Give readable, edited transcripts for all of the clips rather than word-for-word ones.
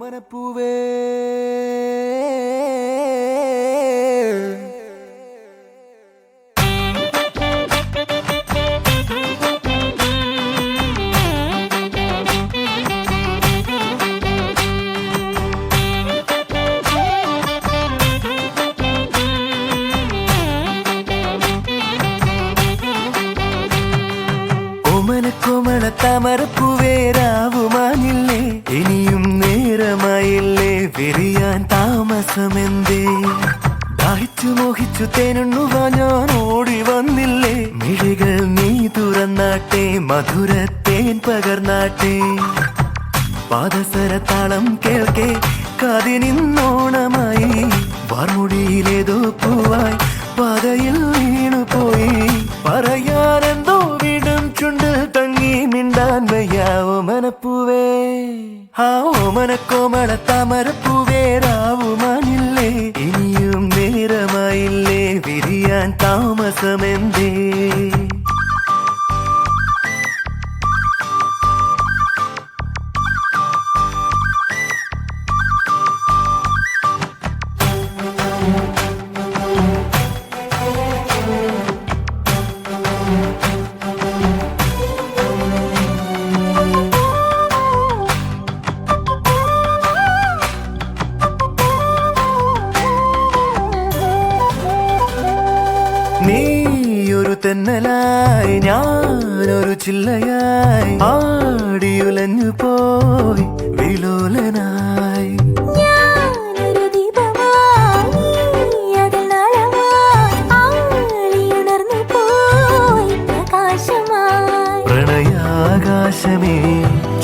ഓമനപ്പൂവേ കോമള താമരപ്പൂവേ രാവുമാനില്ലേ ഇനിയും നേരമായില്ലേ വിരിയാൻ താമസമെന്തേ ദാഹിച്ചു മോഹിച്ചു തേനുണ്ണുവാ ഞാൻ ഓടി വന്നില്ലേ മിഴികൾ നീ തുറന്നാട്ടെ മധുരത്തേൻ പകർന്നാട്ടെ പാദസരത്താളം കേൾക്കെ കാതിനിന്നോണമായി വാർമുടിയിലേതോ പൂവായി പാതയിൽ വീണുപോയി പറയാനെന്തോ വീടും ചുണ്ടിൽ തങ്ങി മിണ്ടാൻ വയ്യ ഓമനപ്പൂവേ ആ ഓമനക്കോമള താമരപ്പൂവേ രാവുമാനില്ലേ ഇനിയും നേരമായില്ലേ വിരിയാൻ താമസമെന്തേ നീയൊരു തെന്നലായി ഞാനൊരു ചില്ലയായി ആടിയുലഞ്ഞു പോയി വിലോലനായി പ്രണയാകാശമേ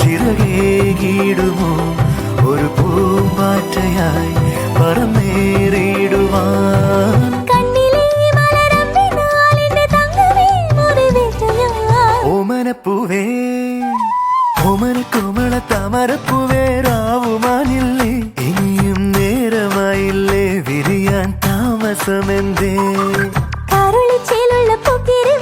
ചിറകേകിടുമോ ഒരു പൂമ്പാറ്റയായി പറന്നേറിടുവാൻ ഓമനപ്പൂവേ ഓമനക്കോമള താമരപ്പൂവേ രാവുമാനില്ലേ ഇനിയും നേരമായില്ലേ വിരിയാൻ താമസമെന്തേ കരുളിച്ചേലുള്ള പൊക്കിരി